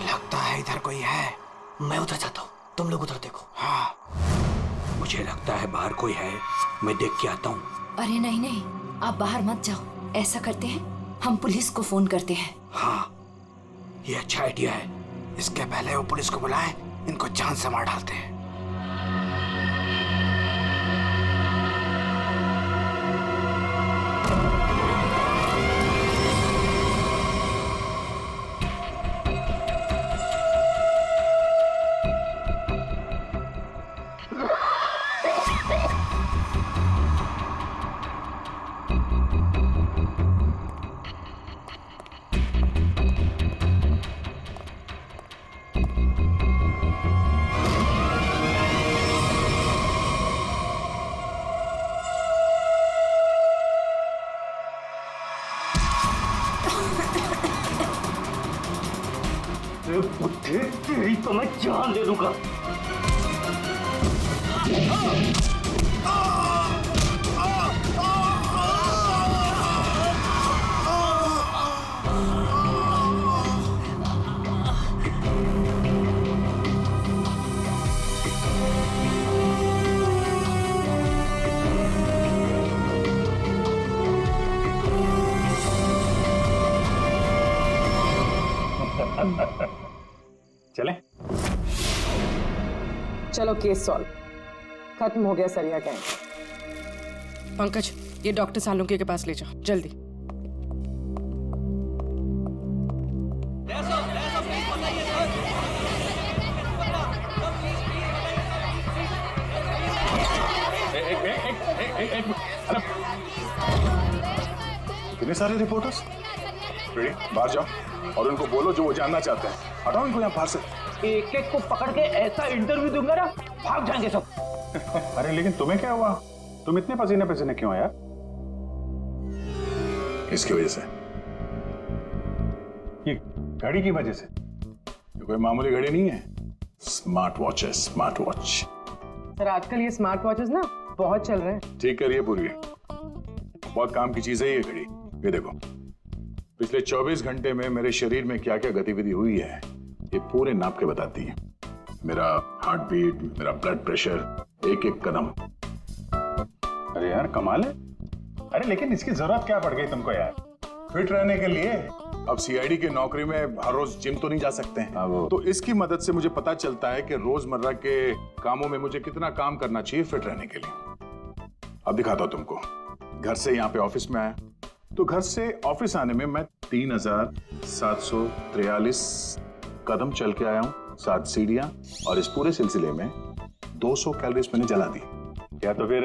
लगता है इधर कोई है। मैं उधर जाता हूँ, तुम लोग उधर देखो। हाँ, मुझे लगता है बाहर कोई है, मैं देख के आता हूँ। अरे नहीं नहीं, आप बाहर मत जाओ। ऐसा करते हैं, हम पुलिस को फोन करते हैं। हाँ, ये अच्छा आइडिया है। इसके पहले वो पुलिस को बुलाएं, इनको जान से मार डालते हैं। तेरी तो मैं जान दे दूंगा। चले चलो, केस सॉल्व, खत्म हो गया सरिया गैंग। पंकज, ये डॉक्टर सालुंके के पास ले जाओ जल्दी। कितने सारे रिपोर्टर्स? बाहर जाओ और उनको बोलो जो वो जानना चाहते हैं। हटाओ इनको यहाँ बाहर से। एक एक को पकड़ के ऐसा इंटरव्यू दूंगा ना, भाग जाएंगे सब। अरे लेकिन तुम्हें क्या हुआ? तुम इतने पसीने पसीने क्यों यार? इसकी वजह से, ये घड़ी की वजह से। ये कोई मामूली घड़ी नहीं है, स्मार्ट वॉच है, स्मार्ट वॉच। सर आजकल ये स्मार्ट वॉचेस ना बहुत चल रहे हैं। ठीक करिए पूरी, बहुत काम की चीज है ये घड़ी। ये देखो, पिछले 24 घंटे में मेरे शरीर में क्या क्या गतिविधि हुई है ये पूरे नाप के बताती है। मेरा हार्ट बीट, मेरा ब्लड प्रेशर, एक एक कदम। अरे यार कमाल है। अरे लेकिन इसकी जरूरत क्या पड़ गई तुमको यार? फिट रहने के लिए। अब सीआईडी की नौकरी में हर रोज जिम तो नहीं जा सकते हैं, तो इसकी मदद से मुझे पता चलता है कि रोजमर्रा के कामों में मुझे कितना काम करना चाहिए फिट रहने के लिए। अब दिखाता हूं तुमको। घर से यहाँ पे ऑफिस में आया, तो घर से ऑफिस आने में मैं 3743 कदम चल के आया हूँ, 7 सीढ़ियां, और इस पूरे सिलसिले में 200 कैलोरीज मैंने जला दी। क्या तो फिर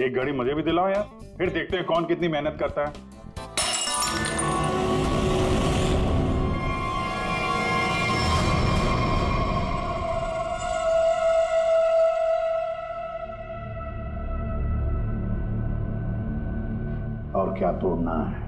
एक घड़ी मुझे भी दिलाओ यार, फिर देखते हैं कौन कितनी मेहनत करता है। और क्या तोड़ना है?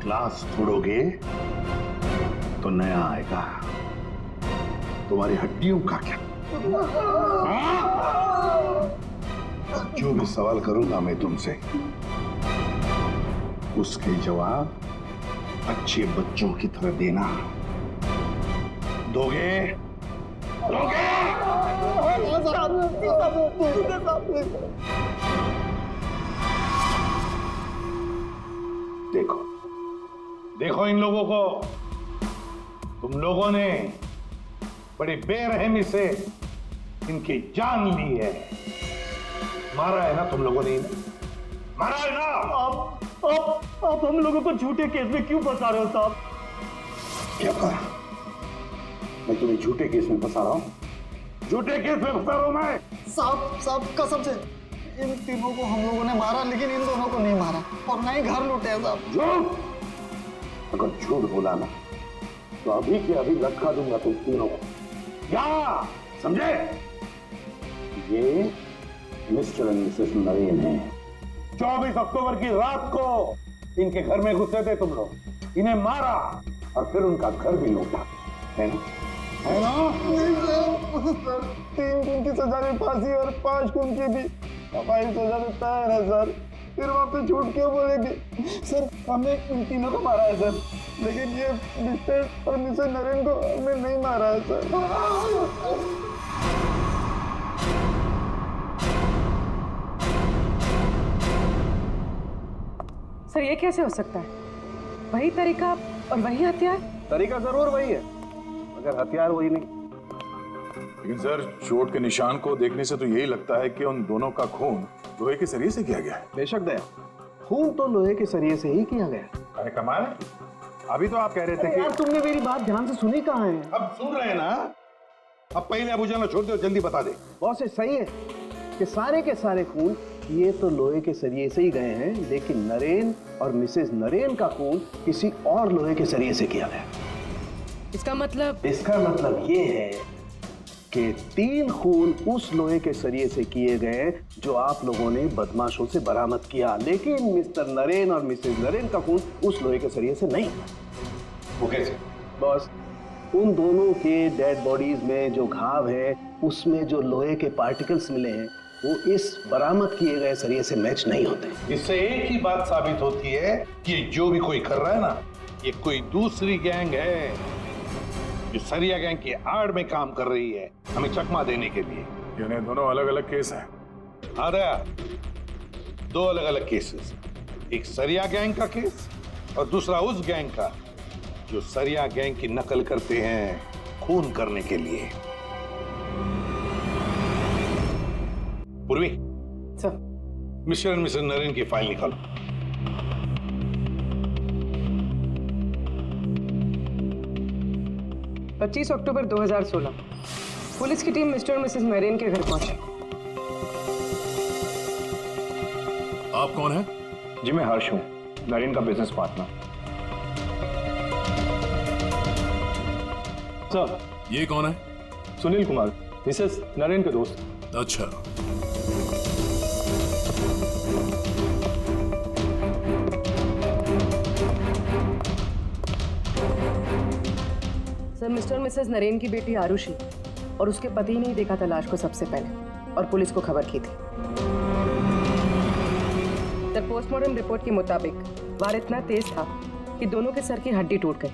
ग्लास तोड़ोगे तो नया आएगा, तुम्हारी हड्डियों का क्या? जो भी सवाल करूंगा मैं तुमसे, उसके जवाब अच्छे बच्चों की तरह देना। दोगे? दोगे? देखो देखो इन लोगों को, तुम लोगों ने बड़ी बेरहमी से इनकी जान ली है। मारा है ना तुम लोगों ने इन्हें? मारा है ना? आप हम लोगों को झूठे केस में क्यों फंसा रहे हो साहब? क्या कहा? मैं तुम्हें झूठे केस में फंसा रहा हूं? झूठे केस में फंसा रहा हूं मैं? साहब कसम से इन तीनों को हम लोगों ने मारा, लेकिन इन दोनों को नहीं मारा और ना ही घर लूटे हैं साहब। झूठ? अगर झूठ बोला ना तो अभी के अभी लटका दूंगा तुम तीनों को। क्या समझे? ये मिस्टर एंड मिसेस नवीन है। 24 अक्टूबर की रात को इनके घर में घुसे थे तुम लोग, इन्हें मारा और फिर उनका घर भी लूटा, है ना? है ना? नहीं सर, 3 खून की सजा में फांसी और 5 खून की भी हमारी सजा में तैयार है सर। फिर वहाँ पे झूठ क्यों बोलेंगे सर? हमने इन तीनों को मारा है सर, लेकिन ये मिस्टर और मिसेस नरेन को हमने नहीं मारा है सर। सर ये कैसे हो सकता है? वही तरीका और वही हथियार? तरीका जरूर वही है, मगर हथियार वही नहीं। लेकिन सर, चोट के निशान को देखने से तो यही लगता है कि उन दोनों का खून लोहे के सरिये से किया गया है। बेशक दया, खून तो लोहे के सरिये से ही किया गया। अरे कमाल है, अभी तो आप कह रहे थे यार तुमने मेरी बात ध्यान से सुनी कहाँ है? अब सुन रहे हैं ना। अब पहले अबू जान छोड़ दो, जल्दी बता दे। बहुत से सही है कि सारे के सारे खून ये तो लोहे के सरिये से ही गए हैं, लेकिन नरेन और मिसेस नरेन का खून किसी और लोहे के सरिये से किया गया। इसका मतलब ये है कि 3 खून उस लोहे के सरिये से किए गए जो आप लोगों ने बदमाशों से बरामद किया, लेकिन मिस्टर नरेन और मिसेस नरेन का खून उस लोहे के सरिये से नहीं। वो कैसे? बॉस, उन दोनों के डेड बॉडीज में जो घाव है उसमें जो लोहे के पार्टिकल्स मिले हैं वो इस बरामद किए गए सरिये से मैच नहीं होते। इससे एक ही बात साबित होती है कि जो भी कोई कर रहा है ना, ये कोई दूसरी गैंग है जो सरिया गैंग की आड़ में काम कर रही है, हमें चकमा देने के लिए। यानी दोनों अलग अलग केस हैं। हाँ दया, 2 अलग अलग केसेस, एक सरिया गैंग का केस और दूसरा उस गैंग का जो सरिया गैंग की नकल करते हैं खून करने के लिए। Purvi, sir Mr and Mrs Naren की फाइल निकालो। पच्चीस अक्टूबर 2016 पुलिस की टीम मिस्टर और मिसेस नरेन के घर पहुंची। आप कौन हैं? जी मैं हर्ष हूँ, नरेन का बिजनेस पार्टनर। सर ये कौन है? सुनील कुमार, मिसेस नरेन के दोस्त। अच्छा, सर मिस्टर और मिसेस नरेन की बेटी आरुषि और उसके पति ने ही देखा था लाश को सबसे पहले और पुलिस को खबर की थी। सर पोस्टमार्टम रिपोर्ट के मुताबिक वार इतना तेज था कि दोनों के सर की हड्डी टूट गई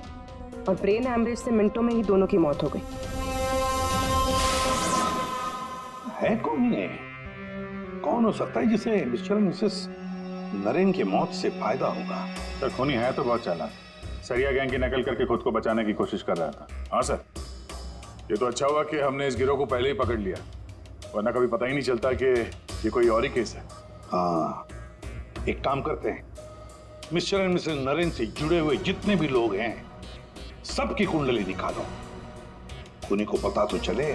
और ब्रेन हैमरेज से मिनटों में ही दोनों की मौत हो गई। है कौन ये? कौन हो सकता है जिसे मिस्टर एंड मिसेस नरेन की मौत से फायदा होगा? सर खूनी है तो बहुत चालाक, सरिया गैंग की नकल करके खुद को बचाने की कोशिश कर रहा था। हाँ सर, ये तो अच्छा हुआ कि हमने इस गिरोह को पहले ही पकड़ लिया, वरना कभी पता ही नहीं चलता कि ये कोई और ही केस है। हाँ, एक काम करते हैं, मिस्टर एंड मिसेस नरेन से जुड़े हुए जितने भी लोग हैं सबकी कुंडली निकालो, खूनी को पता तो चले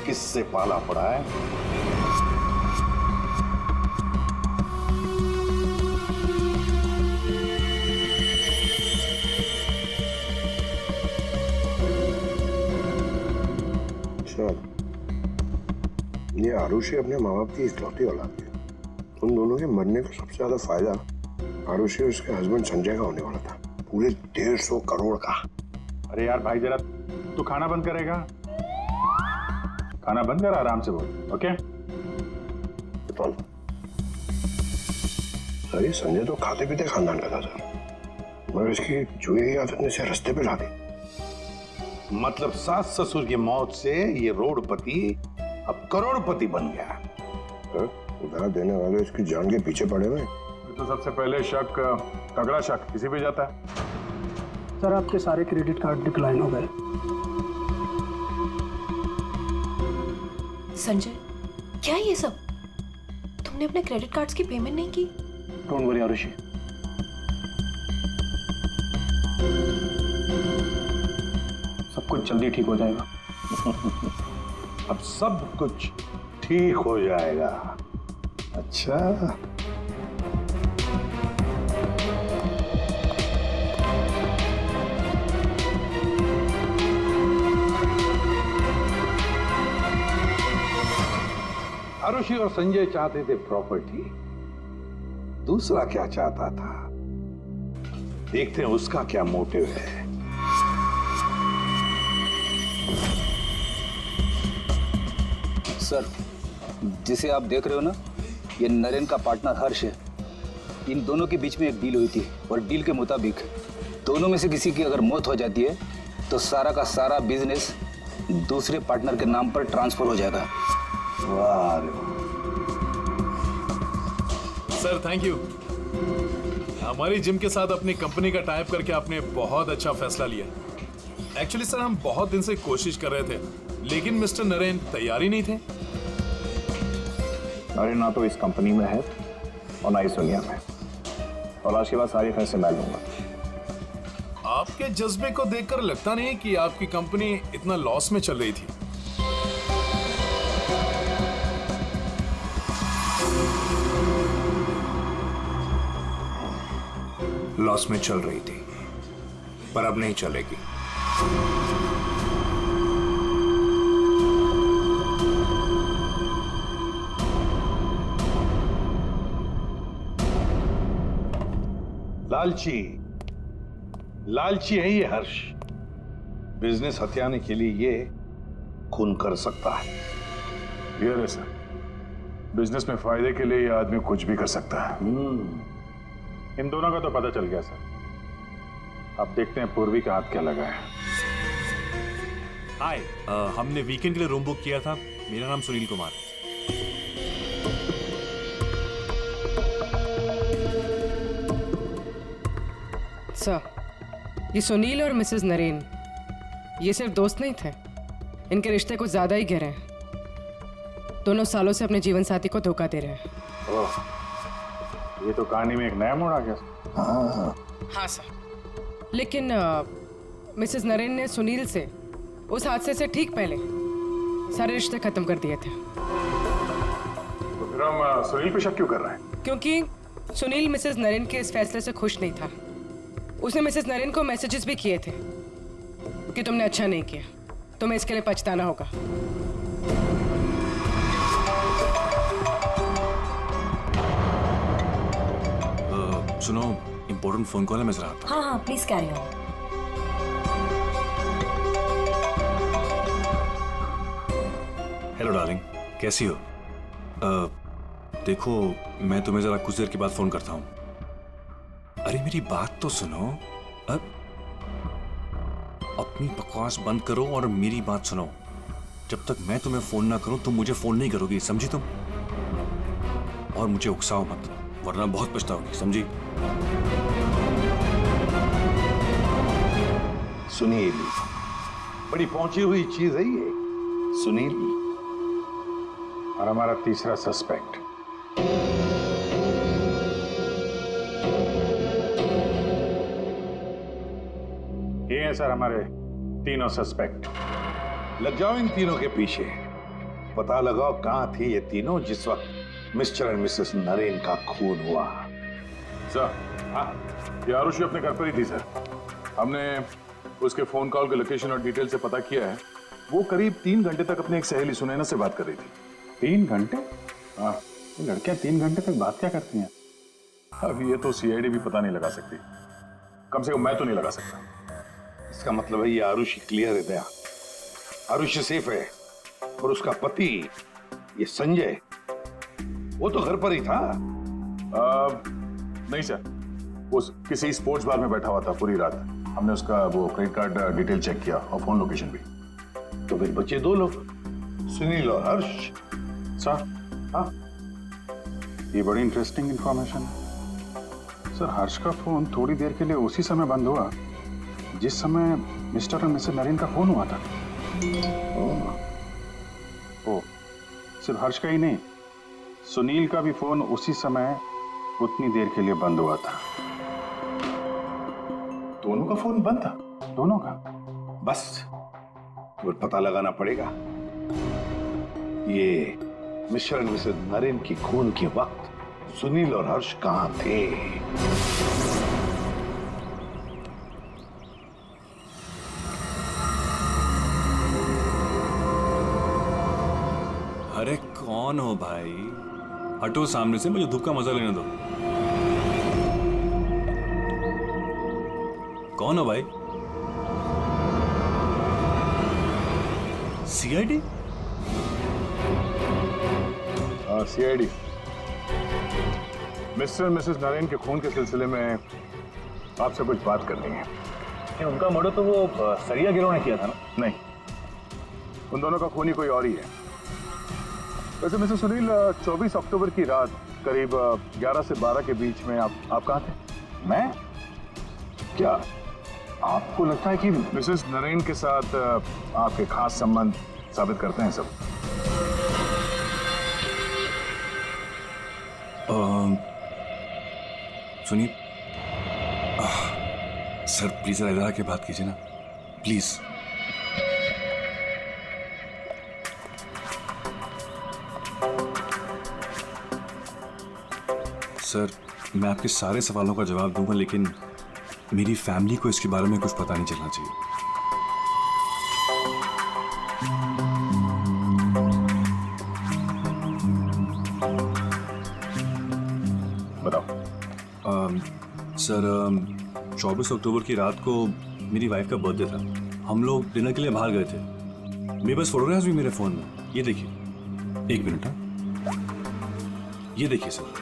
किससे पाला पड़ा है। ये आरुषि अपने माँ बाप की इकलौती औलाद है। उन दोनों के मरने का सबसे ज्यादा फायदा आरुषि और उसके हस्बैंड संजय का होने वाला था, पूरे 150 करोड़ का। अरे यार भाई, जरा तू खाना बंद करेगा? खाना बंद कर, आराम से बोल, ओके? सर ये संजय तो खाते पीते खानदान का था सर, मगर इसकी जुए की आदत ने इसे रास्ते पे ला दी। मतलब सास ससुर की मौत से ये रोडपति अब करोड़पति बन गया। उधार देने वाले इसकी जान के पीछे पड़े हुए। तो सबसे पहले शक, तगड़ा शक किसी पे जाता है। सर आपके सारे क्रेडिट कार्ड डिक्लाइन हो गए। संजय, क्या ये सब? तुमने अपने क्रेडिट कार्ड्स की पेमेंट नहीं की? डोंट वरी आरुषि, सब कुछ जल्दी ठीक हो जाएगा। अब सब कुछ ठीक हो जाएगा। अच्छा, आरुषि और संजय चाहते थे प्रॉपर्टी, दूसरा क्या चाहता था? देखते हैं उसका क्या मोटिव है। सर, जिसे आप देख रहे हो ना, ये नरेन का पार्टनर हर्ष है। इन दोनों के बीच में एक डील हुई थी और डील के मुताबिक दोनों में से किसी की अगर मौत हो जाती है तो सारा का सारा बिजनेस दूसरे पार्टनर के नाम पर ट्रांसफर हो जाएगा। वाह रे वाह। Sir thank you. हमारी जिम के साथ अपनी कंपनी का टाइप करके आपने बहुत अच्छा फैसला लिया। एक्चुअली सर हम बहुत दिन से कोशिश कर रहे थे, लेकिन मिस्टर नरेन तैयार ही नहीं थे। नरेन ना तो इस कंपनी में है और ना ही दुनिया में, और आज के बाद सारे फैसले मैं लूंगा। आपके जज्बे को देखकर लगता नहीं कि आपकी कंपनी इतना लॉस में चल रही थी। लॉस में चल रही थी, पर अब नहीं चलेगी। लालची है ये हर्ष। बिजनेस हथियाने के लिए ये खून कर सकता है। ये है सर, बिजनेस में फायदे के लिए ये आदमी कुछ भी कर सकता है। इन दोनों का तो पता चल गया सर। अब देखते हैं पूर्वी का हाथ क्या लगा है। हाय, हमने वीकेंड के लिए रूम बुक किया था। मेरा नाम सुनील कुमार है। सर, ये सुनील और मिसेस नरेन ये सिर्फ दोस्त नहीं थे, इनके रिश्ते कुछ ज्यादा ही गहरे हैं। दोनों सालों से अपने जीवन साथी को धोखा दे रहे हैं। ओह, ये तो कहानी में एक नया मोड़ आ गया। हाँ सर, लेकिन मिसेस नरेन ने सुनील से उस हादसे से ठीक पहले सारे रिश्ते खत्म कर दिए थे। तो फिर हम सुनील पे शक क्यों कर रहे हैं? क्योंकि सुनील मिसेस नरेन के इस फैसले से खुश नहीं था। उसने मिसेस नरेन को मैसेजेस भी किए थे कि तुमने अच्छा नहीं किया, तुम्हें इसके लिए पछताना होगा। सुनो, इंपॉर्टेंट फोन कॉल है, मैं जरा आता हूं। हाँ please carry on. Hello darling, कैसी हो? देखो, मैं तुम्हें जरा कुछ देर के बाद फोन करता हूँ। अरे मेरी बात तो सुनो। अपनी बकवास बंद करो और मेरी बात सुनो। जब तक मैं तुम्हें फोन ना करूं तुम मुझे फोन नहीं करोगी, समझी तुम? और मुझे उकसाओ मत, वरना बहुत पछताओगी, समझी? सुनील बड़ी पहुंची हुई चीज है ये। सुनील और हमारा तीसरा सस्पेक्ट ये है सर, हमारे तीनों सस्पेक्ट। लग जाओ इन तीनों के पीछे। पता लगाओ कहां थे ये तीनों जिस वक्त मिस्टर एंड मिसेस नरेन का खून हुआ। सर, हाँ, ये आरुषि अपने घर पर ही थी सर। हमने उसके फोन कॉल के लोकेशन और डिटेल से पता किया है। वो करीब 3 घंटे तक अपनी एक सहेली सुनैना से बात कर रही थी। 3 घंटे? हाँ, लड़कियां 3 घंटे तक बात क्या करती हैं? अब ये तो सीआईडी भी पता नहीं लगा सकती, कम से कम मैं तो नहीं लगा सकता। इसका मतलब है ये आरुषि क्लियर है दया। आरुषि सेफ है और उसका पति ये संजय वो तो घर पर ही था। नहीं सर, वो किसी स्पोर्ट्स बार में बैठा हुआ था पूरी रात। हमने उसका वो क्रेडिट कार्ड डिटेल चेक किया और फोन लोकेशन भी। तो फिर बचे 2 लोग, सुनील और हर्ष। सर, हाँ, ये बड़ी इंटरेस्टिंग इंफॉर्मेशन है। सर, हर्ष का फोन थोड़ी देर के लिए उसी समय बंद हुआ जिस समय मिस्टर और मिसेस नरेन का फोन हुआ था। ओ, सिर्फ हर्ष का ही नहीं, सुनील का भी फोन उसी समय उतनी देर के लिए बंद हुआ था। दोनों का फोन बंद था? दोनों का। बस तो पता लगाना पड़ेगा ये मिस्टर एंड मिसेस नरेन की खून के वक्त सुनील और हर्ष कहां थे। अरे कौन हो भाई? हटो सामने से, मुझे धूप का मजा लेने दो। कौन हो भाई? सीआईडी? सीआईडी मिस्टर और मिसेस नरेन के खून के सिलसिले में आपसे कुछ बात करनी है। उनका मर्डर तो वो सरिया गिरोह ने किया था ना? नहीं, उन दोनों का खूनी कोई और ही है। वैसे मिस्टर सुनील, 24 अक्टूबर की रात करीब 11 से 12 के बीच में आप कहाँ थे? मैं? क्या आपको लगता है कि मिसेस नरेन के साथ आपके खास संबंध साबित करते हैं सब? सुनिए सर, प्लीज इधर आके बात कीजिए ना, प्लीज। सर, मैं आपके सारे सवालों का जवाब दूंगा, लेकिन मेरी फैमिली को इसके बारे में कुछ पता नहीं चलना चाहिए। बताओ। सर, 24 अक्टूबर की रात को मेरी वाइफ का बर्थडे था। हम लोग डिनर के लिए बाहर गए थे। मेरे पास फोटोग्राफ्स भी मेरे फोन में, ये देखिए। एक मिनट, हाँ, ये देखिए सर।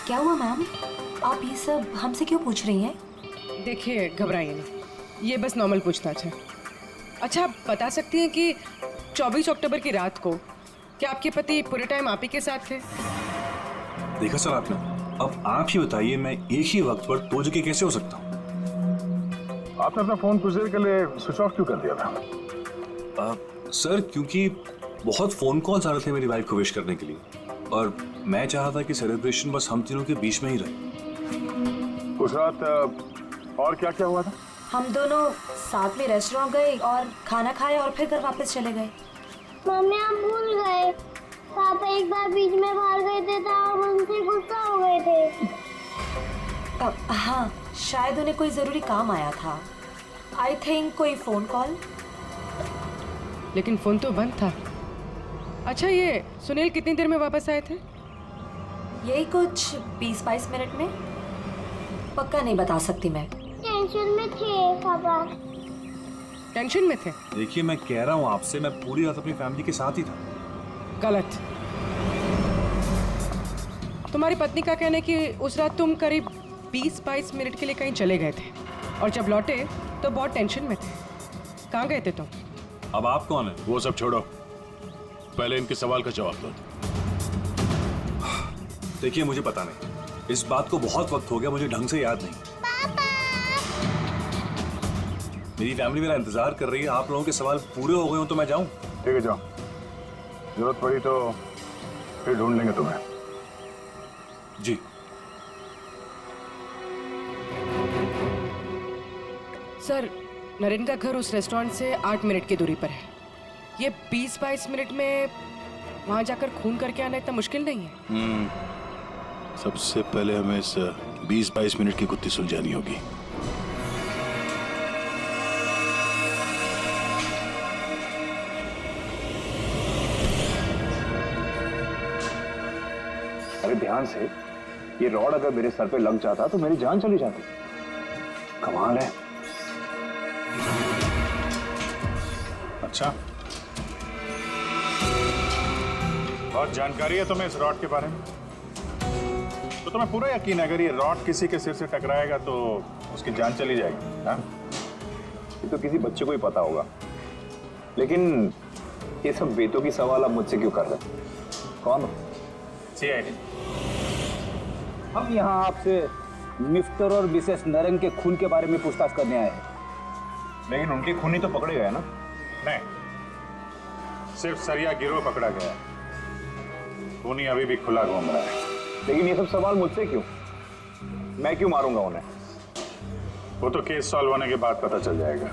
क्या हुआ मैम? आप ये सब हमसे क्यों पूछ रही हैं? देखिए, घबराइए नहीं, ये बस नॉर्मल पूछताछ है। अच्छा, आप बता सकती हैं कि 24 अक्टूबर की रात को क्या आपके पति पूरे टाइम आप ही के साथ थे? देखा सर आपने, अब आप ही बताइए, मैं एक ही वक्त पर दो जगह कैसे हो सकता हूँ? आपने अपना फोन कुछ देर के लिए स्विच ऑफ क्यों कर दिया था? सर, क्योंकि बहुत फोन कॉल्स आ रहे थे मेरी वाइफ को विश करने के लिए, और मैं चाहा था कि सेलिब्रेशन बस हम तीनों के बीच में ही रहे। उस रात और क्या क्या हुआ था? हम दोनों साथ में रेस्टोरेंट गए और खाना खाया और फिर घर वापस चले गए। मम्मी, आप भूल गए, पापा एक बार बीच में बाहर गए थे तो हम उनसे गुस्सा हो गए थे। हाँ, शायद उन्हें कोई जरूरी काम आया था। आई थिंक कोई फोन कॉल। लेकिन फोन तो बंद था। अच्छा, ये सुनील कितनी देर में वापस आए थे? यही कुछ 20-22 मिनट में। पक्का नहीं बता सकती मैं। टेंशन में थे पापा। टेंशन में थे? देखिए, मैं कह रहा हूँ आपसे, मैं पूरी रात अपनी फैमिली के साथ ही था। गलत। तुम्हारी पत्नी का कहना है कि उस रात तुम करीब 20-22 मिनट के लिए कहीं चले गए थे, और जब लौटे तो बहुत टेंशन में थे। कहाँ गए थे तुम? अब आप कौन है? वो सब छोड़ो, पहले इनके सवाल का जवाब दो। देखिए, मुझे पता नहीं, इस बात को बहुत वक्त हो गया, मुझे ढंग से याद नहीं। मेरी फैमिली मेरा इंतजार कर रही है। आप लोगों के सवाल पूरे हो गए हो तो मैं जाऊं? ठीक है, जाओ। जरूरत पड़ी तो फिर ढूंढ लेंगे तुम्हें। जी। सर, नरेन का घर उस रेस्टोरेंट से 8 मिनट की दूरी पर है। ये 20-22 मिनट में वहां जाकर खून करके आना इतना मुश्किल नहीं है। सबसे पहले हमें इस 20-22 मिनट की गुत्थी सुलझानी होगी। अरे ध्यान से, ये रॉड अगर मेरे सर पे लग जाता तो मेरी जान चली जाती। कमाल है। अच्छा, बहुत जानकारी है तुम्हें इस रॉड के बारे में? तो तुम्हें पूरा यकीन है अगर ये रॉड किसी के सिर से टकराएगा तो उसकी जान चली जाएगी? हाँ? ये तो किसी बच्चे को ही पता होगा, लेकिन ये सब बेतों की सवाल आप मुझसे क्यों कर रहे? कौन हो? सीआईडी। हम यहाँ आपसे मिस्टर और मिसेस नरेन के खून के बारे में पूछताछ करने आए हैं। लेकिन उनके खूनी तो पकड़े गए ना? नहीं, सिर्फ सरिया गिरोह पकड़ा गया है। खूनी अभी भी खुला घूम रहा है। लेकिन ये सब सवाल मुझसे क्यों? मैं क्यों मारूंगा उन्हें? वो तो केस सॉल्व होने के बाद पता चल जाएगा।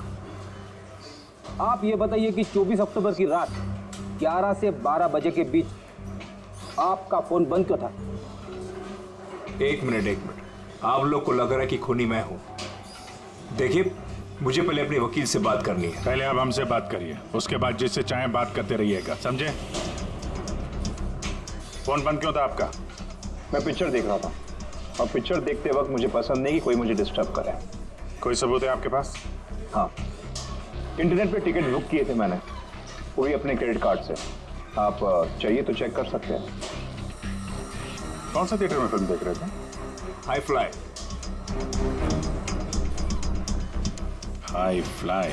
आप ये बताइए कि 24 अक्टूबर की रात 11 से 12 बजे के बीच आपका फोन बंद क्यों था? एक मिनट, आप लोग को लग रहा है कि खूनी मैं हूं। देखिए, मुझे पहले अपने वकील से बात करनी है। पहले आप हमसे बात करिए, उसके बाद जिससे चाहे बात करते रहिएगा, समझे? फोन बंद क्यों था आपका? मैं पिक्चर देख रहा था। और पिक्चर देखते वक्त मुझे पसंद नहीं कि कोई मुझे डिस्टर्ब करे। कोई सबूत है आपके पास? हाँ, इंटरनेट पे टिकट बुक किए थे मैंने, वो भी अपने क्रेडिट कार्ड से। आप चाहिए तो चेक कर सकते हैं। कौन सा थिएटर में फिल्म देख रहे थे? High fly. High fly.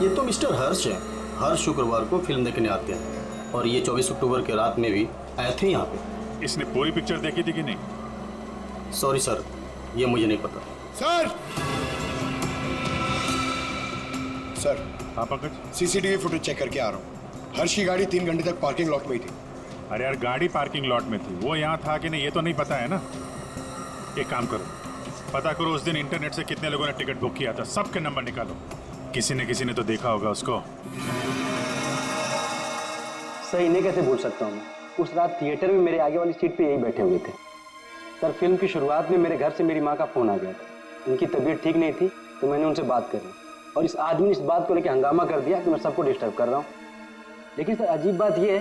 ये तो मिस्टर हर्ष है। हर शुक्रवार को फिल्म देखने आते हैं और ये 24 अक्टूबर के रात में भी आए थे यहाँ पे। इसने पूरी पिक्चर देखी थी कि नहीं? सॉरी सर, ये मुझे नहीं पता। सर सर, हाँ पंकज, सीसीटीवी फुटेज चेक करके आ रहा हूँ। हर्ष की गाड़ी 3 घंटे तक पार्किंग लॉट में ही थी। अरे यार, गाड़ी पार्किंग लॉट में थी, वो यहाँ था कि नहीं ये तो नहीं पता है ना। एक काम करो, पता करो उस दिन इंटरनेट से कितने लोगों ने टिकट बुक किया था, सबके नंबर निकालो। किसी ने तो देखा होगा उसको। सही नहीं कैसे भूल सकता हूँ मैं। उस रात थिएटर में मेरे आगे वाली सीट पे यही बैठे हुए थे। सर, फिल्म की शुरुआत में मेरे घर से मेरी माँ का फोन आ गया था। उनकी तबीयत ठीक नहीं थी तो मैंने उनसे बात करी और इस आदमी ने इस बात को लेकर हंगामा कर दिया कि मैं सबको डिस्टर्ब कर रहा हूँ। लेकिन सर, अजीब बात यह है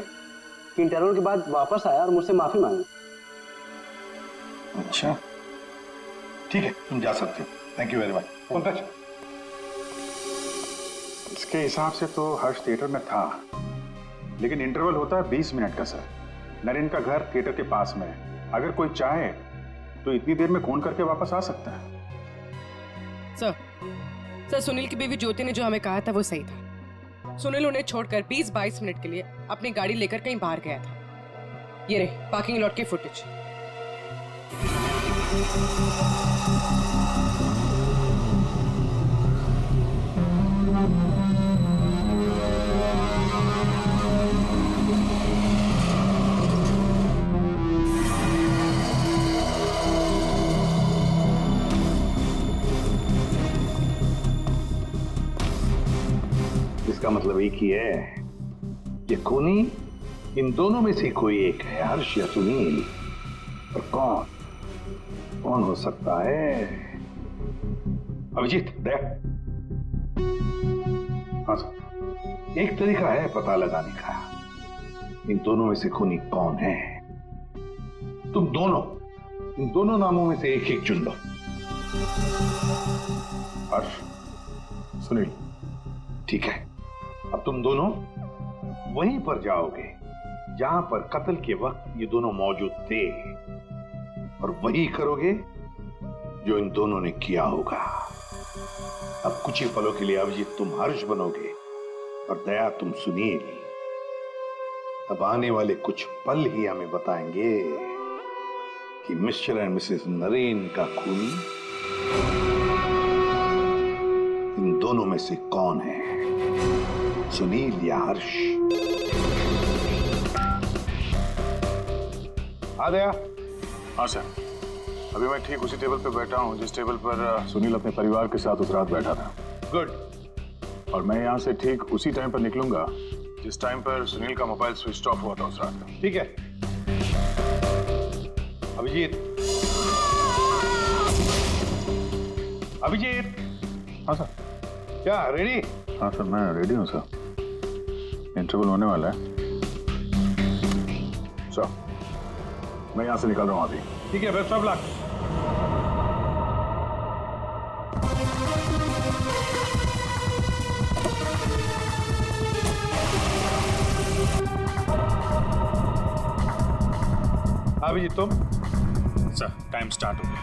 कि इंटरवल के बाद वापस आया और मुझसे माफी मांगी। अच्छा, ठीक है, तुम जा सकते हो। Thank you very much. Pankaj, इसके हिसाब से तो हर्ष थिएटर में था, लेकिन इंटरवल होता है 20 मिनट का सर। नरेन का घर थिएटर के पास में है। अगर कोई चाहे तो इतनी देर में फोन करके वापस आ सकता है। सर, सुनील की बीवी ज्योति ने जो हमें कहा था वो सही था। सुनील उन्हें छोड़कर 20-22 मिनट के लिए अपनी गाड़ी लेकर कहीं बाहर गया था। ये रहे पार्किंग लॉट के फुटेज। इसका मतलब एक ही है, ये खूनी इन दोनों में से कोई एक है, हर्ष या सुनील। और कौन हो सकता है? अभिजीत, दया। हाँ सर, एक तरीका है पता लगाने का, इन दोनों में से खूनी कौन है। तुम दोनों इन दोनों नामों में से एक चुन लो। हर्ष, सुनील। ठीक है, अब तुम दोनों वहीं पर जाओगे जहां पर कत्ल के वक्त ये दोनों मौजूद थे, और वही करोगे जो इन दोनों ने किया होगा। अब कुछ ही पलों के लिए अभिजीत तुम हर्ष बनोगे और दया तुम सुनील। अब आने वाले कुछ पल ही हमें बताएंगे कि मिस्टर एंड मिसेस नरेन का खूनी इन दोनों में से कौन है, सुनील या हर्ष। आ गया? हाँ सर, अभी मैं ठीक उसी टेबल पर बैठा हूँ जिस टेबल पर सुनील अपने परिवार के साथ उस रात बैठा था। गुड। और मैं यहाँ से ठीक उसी टाइम पर निकलूंगा जिस टाइम पर सुनील का मोबाइल स्विच ऑफ हुआ था उस रात में। ठीक है अभिजीत। अभिजीत। हाँ सर। क्या रेडी? हाँ सर, मैं रेडी हूँ सर। इंटरवल होने वाला है सर, मैं यहाँ से निकल रहा हूँ अभी। ठीक है, बेस्ट ऑफ लक। अभिजीत तुम? सर, टाइम स्टार्ट हो गया।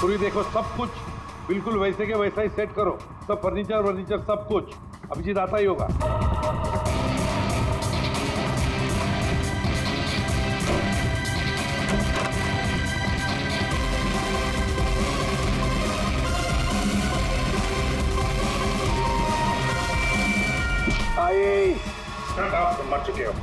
पूरी देखो, सब कुछ बिल्कुल वैसे के वैसा ही सेट करो, सब फर्नीचर सब कुछ। अभिजीत आता ही होगा। आइए। आप तो मर चुके हो।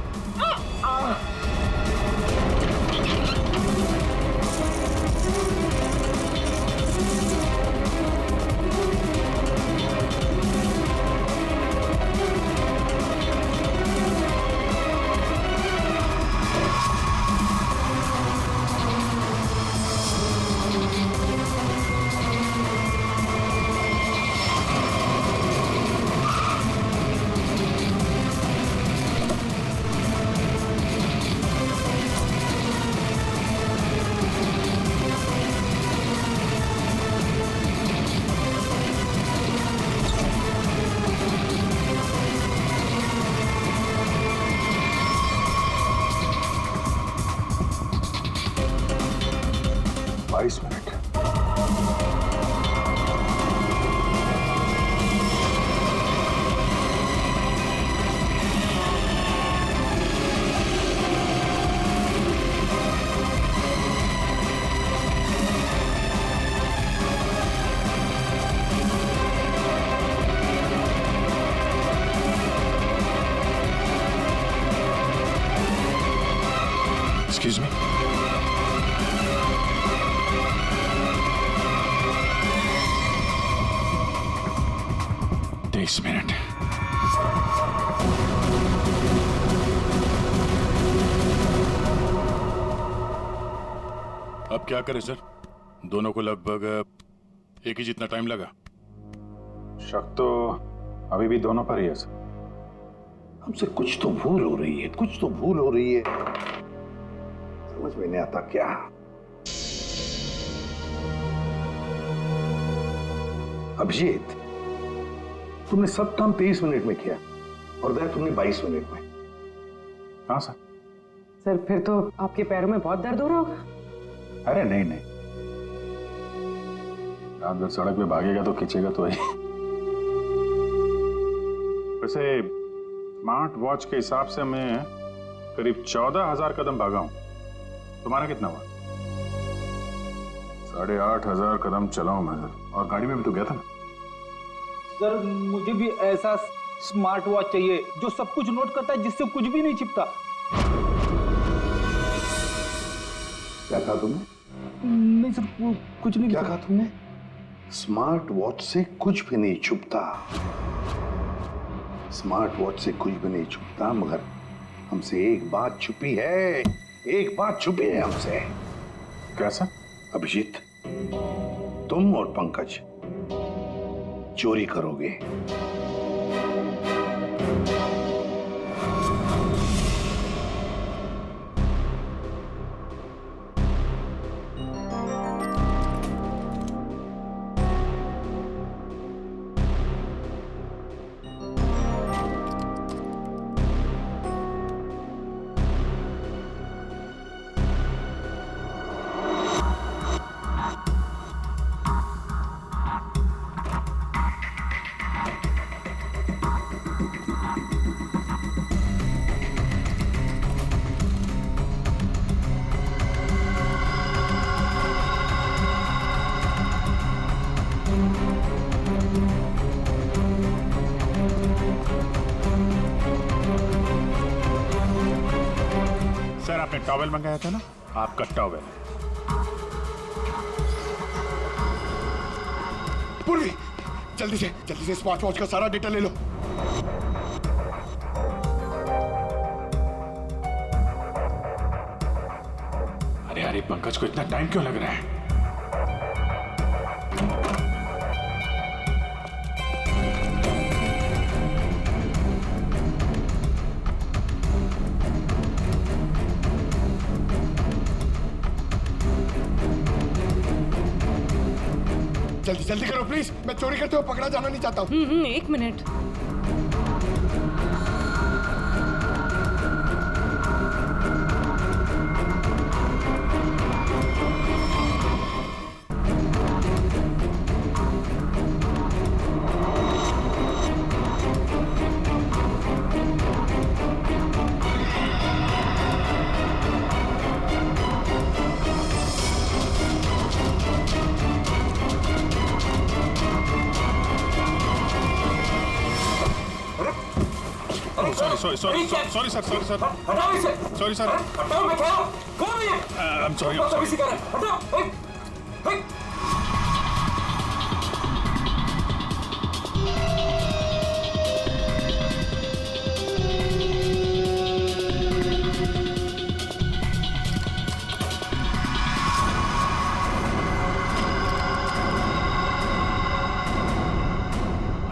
Excuse me? This minute. अब क्या करें सर? दोनों को लगभग एक ही जितना टाइम लगा। शक तो अभी भी दोनों पर ही है सर। हमसे कुछ तो भूल हो रही है, कुछ तो भूल हो रही है। समझ में नहीं आता क्या। अभिजीत, तुमने सब काम 23 मिनट में किया और दया तुमने 22 मिनट में। हाँ सर। सर फिर तो आपके पैरों में बहुत दर्द हो रहा होगा। अरे नहीं नहीं, रात भर सड़क पे भागेगा तो खींचेगा तो ही। वैसे स्मार्ट वॉच के हिसाब से मैं करीब 14,000 कदम भागा हूं। तुम्हारा कितना हुआ? 8,500 कदम चला हूं मैं सर, और गाड़ी में भी तो गया था ना। सर मुझे भी ऐसा स्मार्ट वॉच चाहिए जो सब कुछ नोट करता है, जिससे कुछ भी नहीं छिपता। क्या कहा तुमने? नहीं सर, कुछ नहीं। क्या कहा तुमने? स्मार्ट वॉच से कुछ भी नहीं छुपता। स्मार्ट वॉच से कुछ भी नहीं छुपता, मगर हमसे एक बात छुपी है, एक बात छुपी है हमसे। कैसा? अभिजीत, तुम और पंकज चोरी करोगे। सर आपने टॉवेल मंगाया था ना, आपका टॉवेल। पूर्वी, जल्दी से स्मार्ट वॉच का सारा डेटा ले लो। अरे पंकज को इतना टाइम क्यों लग रहा है? जल्दी करो प्लीज, मैं चोरी करते हुए पकड़ा जाना नहीं चाहता हूँ। 1 minute. Sorry sorry sorry sir sorry sir हटाओ इसे। सॉरी सर हटाओ, मैं कह रहा हूँ। कौन है? आई एम सॉरी बदतमीजी कर रहा है। हटाओ।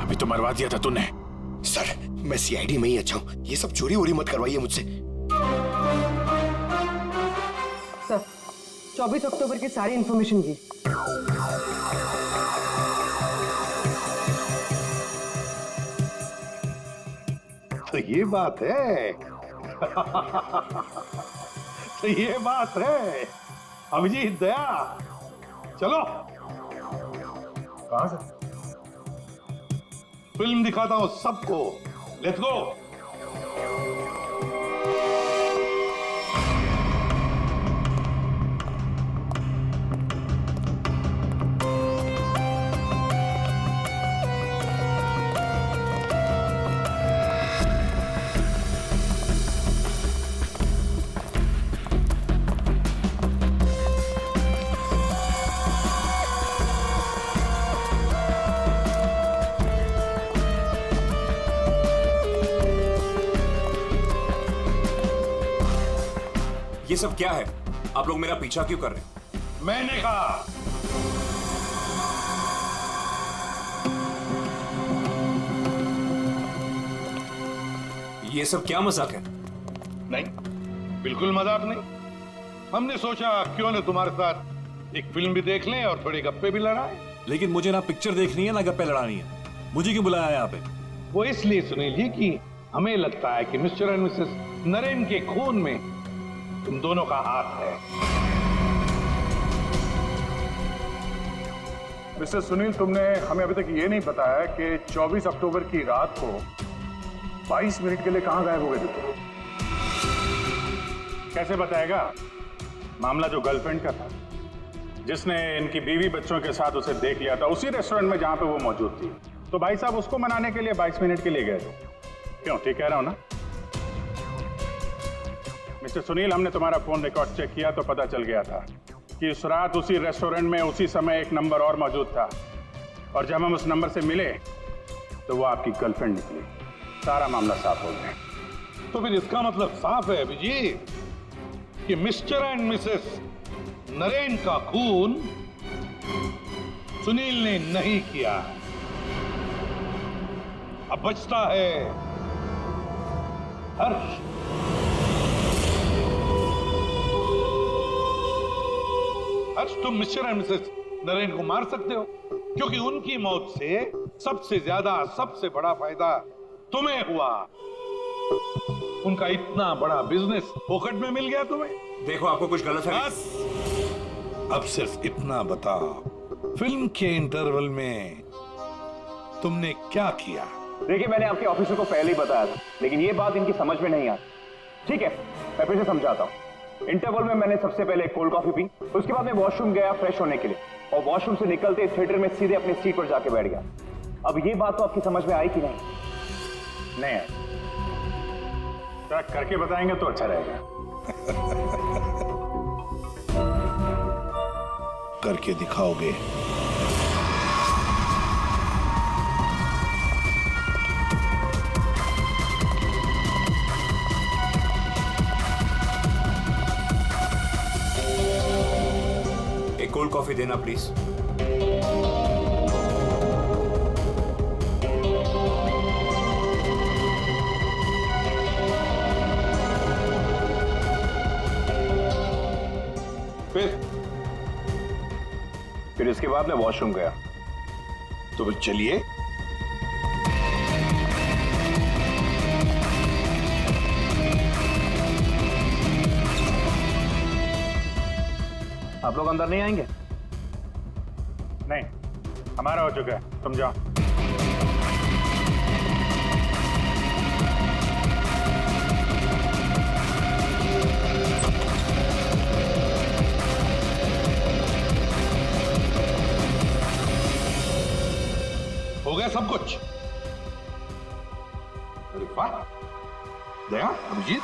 अभी तो मरवा दिया था तूने। सर मैं सीआईडी में ही अच्छा हूँ, ये सब चोरी वोरी मत करवाइए मुझसे। सर 24 अक्टूबर की सारी इंफॉर्मेशन की। तो ये बात है। तो ये बात है। अभिजीत दया, चलो। कहां से? फिल्म दिखाता हूं सबको। Let's go. ये सब क्या है? आप लोग मेरा पीछा क्यों कर रहे हैं? मैंने कहा ये सब क्या मजाक है? नहीं, बिल्कुल मजाक नहीं। हमने सोचा क्यों न तुम्हारे साथ एक फिल्म भी देख लें और थोड़ी गप्पे भी लड़ाएं। लेकिन मुझे ना पिक्चर देखनी है ना गप्पे लड़ानी है। मुझे क्यों बुलाया यहाँ पे? वो इसलिए सुनील जी कि हमें लगता है कि मिस्टर एंड मिसेस नरेन के खून में तुम दोनों का हाथ है। मिस्टर सुनील, तुमने हमें अभी तक ये नहीं बताया कि 24 अक्टूबर की रात को 22 मिनट के लिए कहां गायब हो गए थे तुम? कैसे बताएगा? मामला जो गर्लफ्रेंड का था, जिसने इनकी बीवी बच्चों के साथ उसे देख लिया था उसी रेस्टोरेंट में जहां पे वो मौजूद थी, तो भाई साहब उसको मनाने के लिए 22 मिनट के लिए गए थे। क्यों, ठीक कह रहा हूं ना? मिस्टर सुनील, हमने तुम्हारा फोन रिकॉर्ड चेक किया तो पता चल गया था कि उस रात उसी रेस्टोरेंट में उसी समय एक नंबर और मौजूद था, और जब हम उस नंबर से मिले तो वो आपकी गर्लफ्रेंड निकली। सारा मामला साफ हो गया। तो फिर इसका मतलब साफ है अभिजीत कि मिस्टर एंड मिसेस नरेन का खून सुनील ने नहीं किया। अब बचता है हर्ष। हर्ष, तुम मिस्टर एंड मिसेस नरेन को मार सकते हो क्योंकि उनकी मौत से सबसे ज्यादा सबसे बड़ा फायदा तुम्हें हुआ। उनका इतना बड़ा बिजनेस पॉकेट में मिल गया तुम्हें। देखो, आपको कुछ गलत है। बस अब सिर्फ इतना बताओ, फिल्म के इंटरवल में तुमने क्या किया? देखिए, मैंने आपके ऑफिसर को पहले ही बताया था, लेकिन ये बात इनकी समझ में नहीं आती। ठीक है, मैं फिर से समझाता हूँ। इंटरवल में मैंने सबसे पहले कोल्ड कॉफी पी, उसके बाद मैं वॉशरूम गया फ्रेश होने के लिए, और वॉशरूम से निकलते थिएटर में सीधे अपनी सीट पर जाके बैठ गया। अब ये बात तो आपकी समझ में आई कि नहीं? नहीं, करके बताएंगे तो अच्छा रहेगा। करके दिखाओगे? एक कोल्ड कॉफी देना प्लीज। फिर इसके बाद मैं वॉशरूम गया। तो फिर चलिए। आप लोग अंदर नहीं आएंगे? नहीं, हमारा हो चुका है, तुम जाओ। हो गया सब कुछ? अरे वाह, दया, अभिजीत,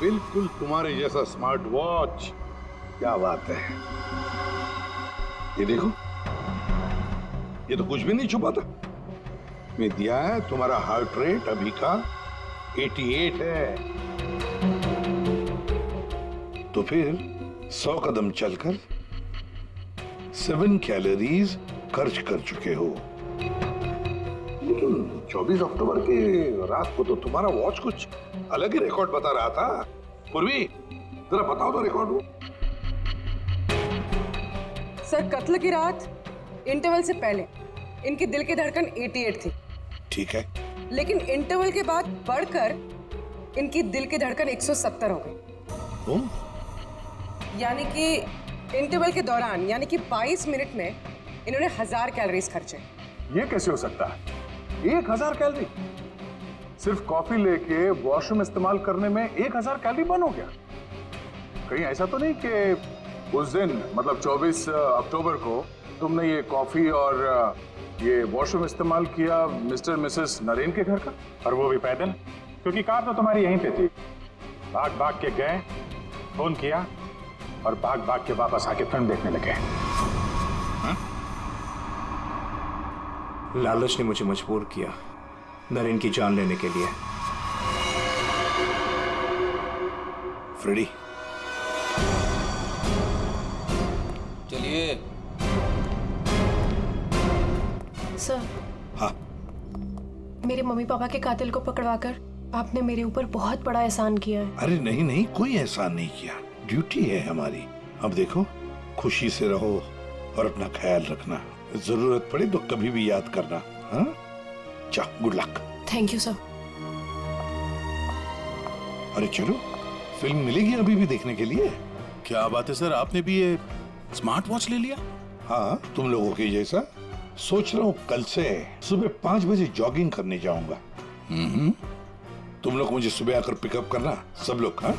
बिल्कुल तुम्हारे जैसा स्मार्ट वॉच। क्या बात है। ये देखो, ये तो कुछ भी नहीं छुपा था। मैं दिया है तुम्हारा हार्ट रेट अभी का 88 है। तो फिर 100 कदम चलकर 7 कैलोरीज खर्च कर चुके हो। लेकिन 24 अक्टूबर के रात को तो तुम्हारा वॉच कुछ अलग ही रिकॉर्ड बता रहा था। पूर्वी, जरा बताओ तो रिकॉर्ड वो। सर, कत्ल की रात इंटरवल से पहले इनकी दिल की धड़कन 88 थी। ठीक है। लेकिन इंटरवल के बाद बढ़कर इनकी दिल की धड़कन 170 हो गई। यानी कि इंटरवल के दौरान, यानी कि 22 मिनट में इन्होंने 1000 कैलोरीज खर्चे। ये कैसे हो सकता है? 1000 कैलोरी? सिर्फ कॉफी लेके वॉशरूम इस्तेमाल करने में 1000 कैलोरी बर्न हो गया? कहीं ऐसा तो नहीं कि उस दिन, मतलब 24 अक्टूबर को तुमने ये कॉफी और ये वॉशरूम इस्तेमाल किया मिस्टर मिसेस नरेन के घर का? और वो भी पैदल, क्योंकि कार तो तुम्हारी यहीं पे थी। भाग भाग के गए, फोन किया और भाग भाग के वापस आके फिल्म देखने लगे। लालच ने मुझे मजबूर किया नरेन की जान लेने के लिए। फ्रेडी, चलिए। सर। हाँ। मेरे मम्मी पापा के कातिल को पकड़वाकर आपने मेरे ऊपर बहुत बड़ा एहसान किया है। अरे नहीं नहीं, कोई एहसान नहीं किया, ड्यूटी है हमारी। अब देखो, खुशी से रहो और अपना ख्याल रखना। जरूरत पड़े तो कभी भी याद करना। हाँ, चलो, good luck. Thank you sir. अरे चलो, फिल्म मिलेगी अभी भी देखने के लिए। क्या बात है सर, आपने भी ये स्मार्ट वॉच ले लिया? हाँ, तुम लोगों के जैसा। सोच रहा हूँ कल से सुबह 5 बजे जॉगिंग करने जाऊंगा। तुम लोग मुझे सुबह आकर पिकअप करना, सब लोग। हाँ।